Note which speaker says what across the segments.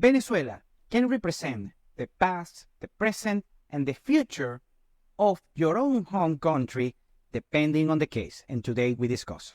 Speaker 1: Venezuela can represent the past, the present, and the future of your own home country, depending on the case. And today we discuss.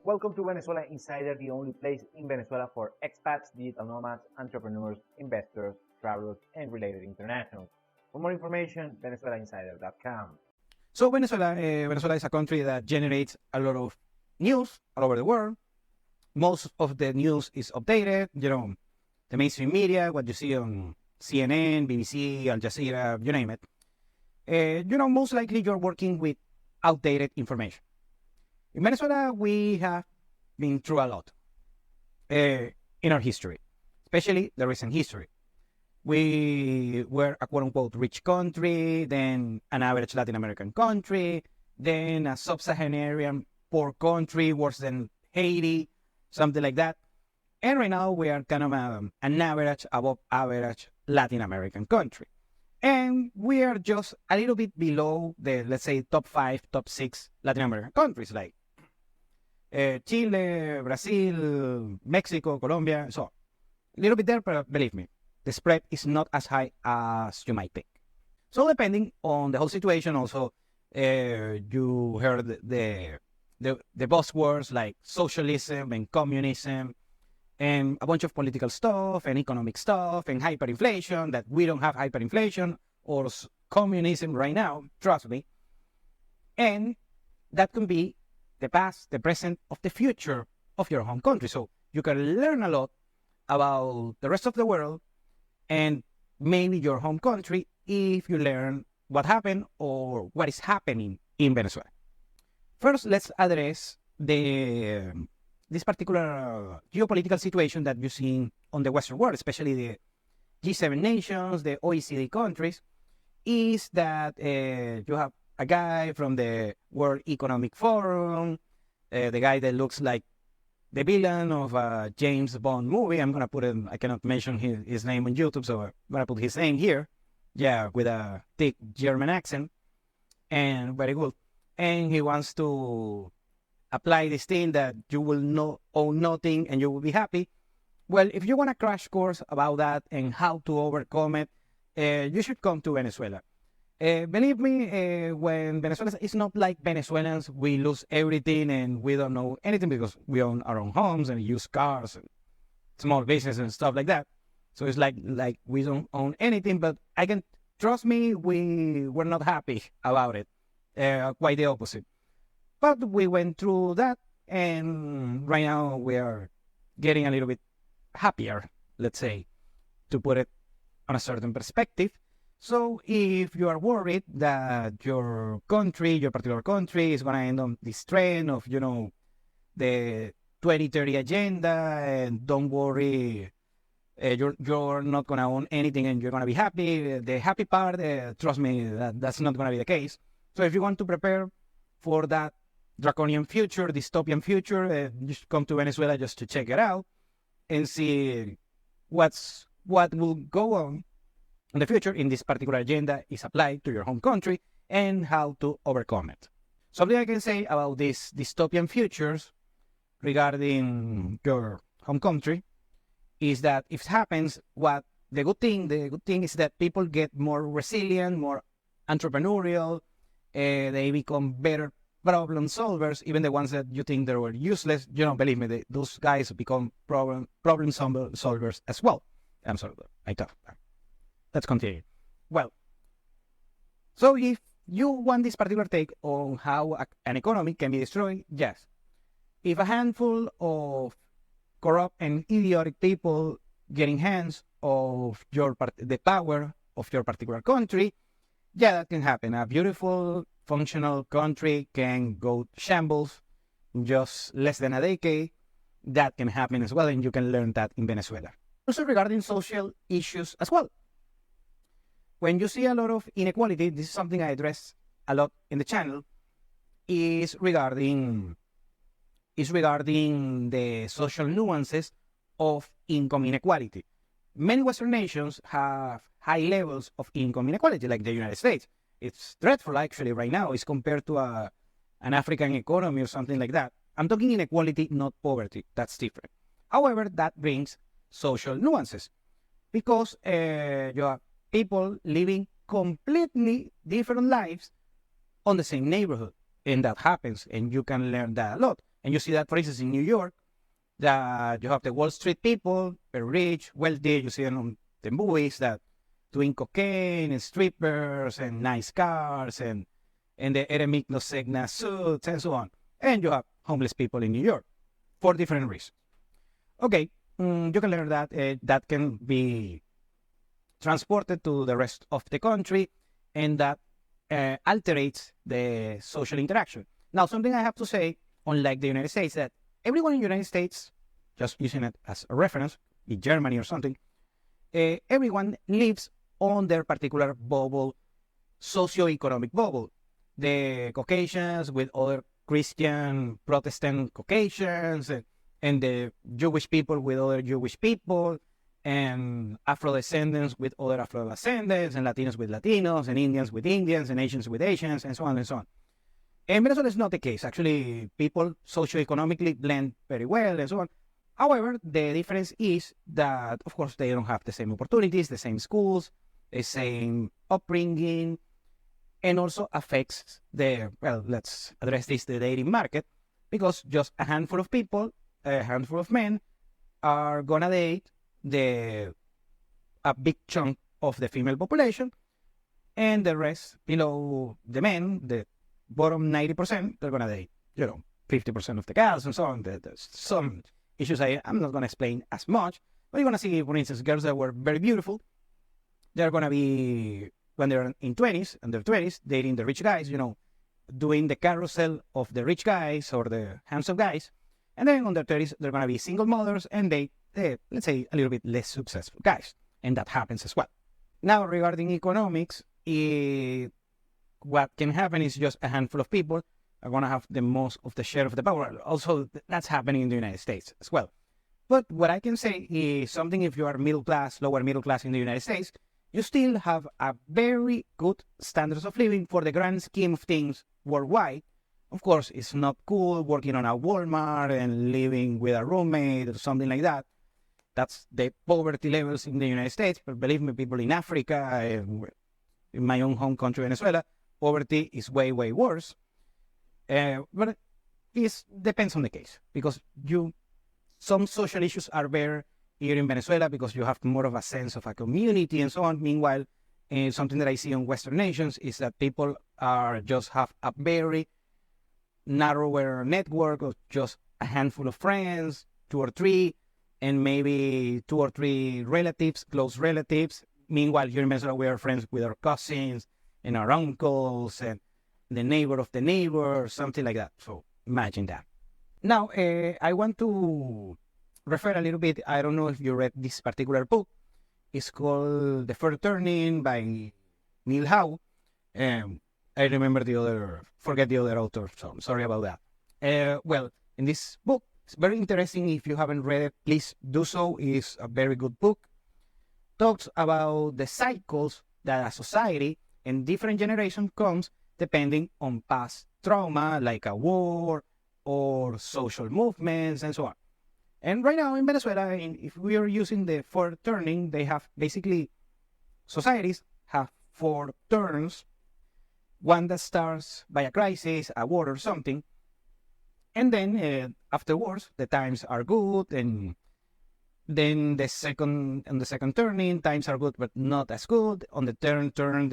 Speaker 2: Welcome to Venezuela Insider, the only place in Venezuela for expats, digital nomads, entrepreneurs, investors, travelers, and related internationals. For more information, venezuelainsider.com.
Speaker 1: So Venezuela is a country that generates a lot of news all over the world. Most of the news is updated, the mainstream media, what you see on CNN, BBC, Al Jazeera, you name it. Most likely you're working with outdated information. In Venezuela, we have been through a lot in our history, especially the recent history. We were a quote-unquote rich country, then an average Latin American country, then a sub-Saharan poor country, worse than Haiti, something like that. And right now we are kind of an average, above average Latin American country. And we are just a little bit below the, let's say, top 5, top 6 Latin American countries like Chile, Brazil, Mexico, Colombia, so a little bit there, but believe me, the spread is not as high as you might think. So depending on the whole situation, also you heard the buzzwords like socialism and communism and a bunch of political stuff and economic stuff and hyperinflation, that we don't have hyperinflation or communism right now, trust me. And that can be the past, the present, of the future of your home country. So you can learn a lot about the rest of the world and maybe your home country if you learn what happened or what is happening in Venezuela. First, let's address this particular geopolitical situation that you see on the Western world, especially the G7 nations, the OECD countries, is that you have a guy from the World Economic Forum, the guy that looks like the villain of a James Bond movie. I'm going to put him, I cannot mention his name on YouTube, so I'm going to put his name here. Yeah, with a thick German accent. And very good. And he wants to apply this thing that you will own nothing and you will be happy. Well, if you want a crash course about that and how to overcome it, you should come to Venezuela. Believe me, when Venezuela, it's not like Venezuelans, we lose everything and we don't know anything because we own our own homes and use cars and small business and stuff like that. So it's like we don't own anything, but trust me, we're not happy about it. Quite the opposite. But we went through that, and right now we are getting a little bit happier, let's say, to put it on a certain perspective. So if you are worried that your particular country is going to end on this trend of, the 2030 agenda, and don't worry, you're not going to own anything and you're going to be happy. The happy part, trust me, that's not going to be the case. So if you want to prepare for that draconian future, dystopian future, you should come to Venezuela just to check it out and see what will go on in the future in this particular agenda is applied to your home country and how to overcome it. Something I can say about these dystopian futures regarding your home country is that if it happens, the good thing is that people get more resilient, more entrepreneurial, they become better problem solvers, even the ones that you think they were useless. Believe me, those guys become problem solvers as well. I'm sorry, I thought. Let's continue. Well, so if you want this particular take on how an economy can be destroyed, yes. If a handful of corrupt and idiotic people getting hands of the power of your particular country, yeah, that can happen. A beautiful, functional country can go shambles in just less than a decade. That can happen as well, and you can learn that in Venezuela. Also regarding social issues as well. When you see a lot of inequality, this is something I address a lot in the channel, is regarding the social nuances of income inequality. Many Western nations have high levels of income inequality, like the United States. It's dreadful, actually, right now. It's compared to an African economy or something like that. I'm talking inequality, not poverty. That's different. However, that brings social nuances because you have people living completely different lives on the same neighborhood. And that happens, and you can learn that a lot. And you see that, for instance, in New York, that you have the Wall Street people, very rich, wealthy. You see them on the movies that doing cocaine and strippers and nice cars and the Eremit no Segna suits and so on. And you have homeless people in New York for different reasons. Okay, you can learn that that can be transported to the rest of the country, and that alterates the social interaction. Now, something I have to say, unlike the United States, that everyone in the United States, just using it as a reference, in Germany or something, everyone lives on their particular bubble, socio-economic bubble. The Caucasians with other Christian, Protestant Caucasians, and the Jewish people with other Jewish people, and Afro-descendants with other Afro-descendants, and Latinos with Latinos, and Indians with Indians, and Asians with Asians, and so on and so on. In Venezuela, it's not the case. Actually, people socioeconomically blend very well and so on. However, the difference is that, of course, they don't have the same opportunities, the same schools, the same upbringing, and also affects the, well, let's address this, the dating market, because just a handful of people, a handful of men are gonna date a big chunk of the female population, and the rest below the men, the bottom 90%, they're gonna date, 50% of the girls and so on. There's some issues I'm not gonna explain as much, but you're gonna see, for instance, girls that were very beautiful, they're gonna be, when they're in their 20s, dating the rich guys, doing the carousel of the rich guys or the handsome guys, and then on their 30s, they're gonna be single mothers, and they let's say, a little bit less successful guys, and that happens as well. Now, regarding economics, what can happen is just a handful of people are going to have the most of the share of the power. Also, that's happening in the United States as well. But what I can say is something, if you are middle class, lower middle class in the United States, you still have a very good standards of living for the grand scheme of things worldwide. Of course, it's not cool working on a Walmart and living with a roommate or something like that. That's the poverty levels in the United States. But believe me, people in Africa, in my own home country, Venezuela, poverty is way, way worse. But it depends on the case, because some social issues are better here in Venezuela because you have more of a sense of a community and so on. Meanwhile, something that I see in Western nations is that people just have a very narrower network of just a handful of friends, 2 or 3, and maybe 2 or 3 relatives, close relatives. Meanwhile, here in Venezuela, we are friends with our cousins and our uncles and the neighbor of the neighbor, something like that. So imagine that. Now, I want to refer a little bit. I don't know if you read this particular book. It's called The Third Turning by Neil Howe. I remember forget the other author, so I'm sorry about that. Well, in this book, it's very interesting. If you haven't read it, please do so. It's a very good book. Talks about the cycles that a society and different generation comes depending on past trauma, like a war or social movements and so on. And right now in Venezuela, if we are using the 4 turning, they have basically, societies have 4 turns. One that starts by a crisis, a war or something. And then afterwards, the times are good, and then the second turning, times are good, but not as good. On the third turn,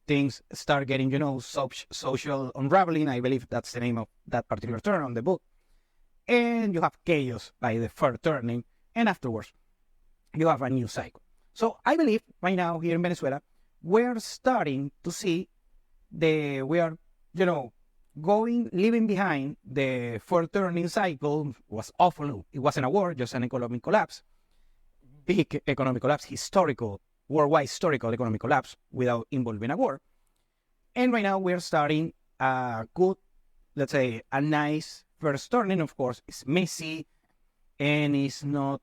Speaker 1: things start getting, social unraveling. I believe that's the name of that particular turn on the book. And you have chaos by the third turning, and afterwards, you have a new cycle. So I believe right now here in Venezuela, we're starting to see we are, leaving behind the third turning cycle. Was awful. It wasn't a war, just an economic collapse. Big economic collapse, worldwide historical economic collapse without involving a war. And right now we're starting a good, let's say, a nice first turning. Of course, it's messy and it's not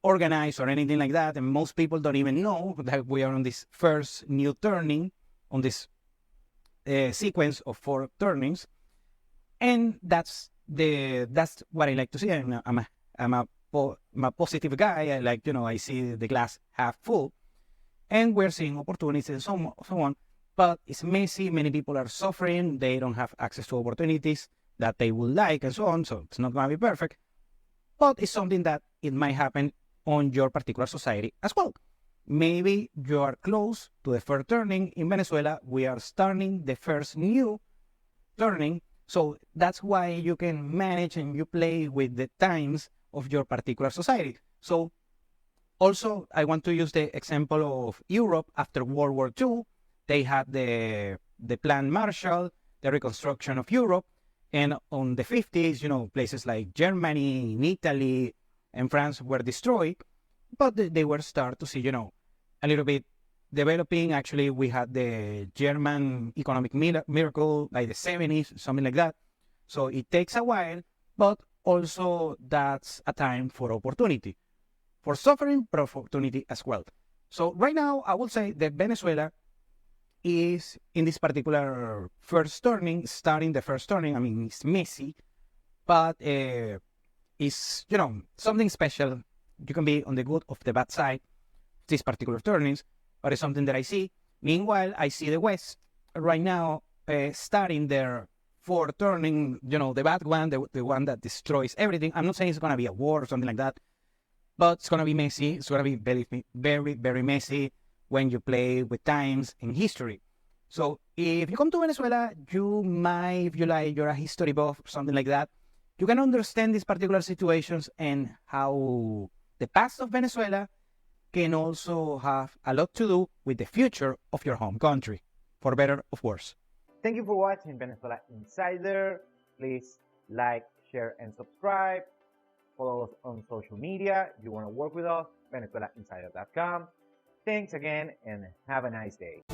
Speaker 1: organized or anything like that. And most people don't even know that we are on this first new turning, on this sequence of 4 turnings. And that's what I like to see. I'm a positive guy. I like, I see the glass half full, and we're seeing opportunities and so on. But it's messy. Many people are suffering. They don't have access to opportunities that they would like, and so on. So it's not going to be perfect. But it's something that it might happen on your particular society as well. Maybe you are close to the first turning in Venezuela. We are starting the first new turning. So that's why you can manage and you play with the times of your particular society. So also, I want to use the example of Europe after World War II. They had the Plan Marshall, the reconstruction of Europe. And on the 50s, places like Germany, Italy, and France were destroyed, but they were start to see, a little bit developing. Actually, we had the German economic miracle by the 70s, something like that. So it takes a while, but also that's a time for opportunity, for suffering, but opportunity as well. So right now, I would say that Venezuela is in this particular first turning, starting the first turning. I mean, it's messy, but it's, something special. You can be on the good of the bad side, these particular turnings, but it's something that I see. Meanwhile, I see the West right now starting their fourth turning, the bad one, the one that destroys everything. I'm not saying it's going to be a war or something like that, but it's going to be messy. It's going to be very, very, very messy when you play with times and history. So if you come to Venezuela, you might, if you're a history buff or something like that, you can understand these particular situations and how the past of Venezuela can also have a lot to do with the future of your home country, for better or worse.
Speaker 2: Thank you for watching Venezuela Insider. Please like, share, and subscribe. Follow us on social media. If you want to work with us, VenezuelaInsider.com. Thanks again and have a nice day.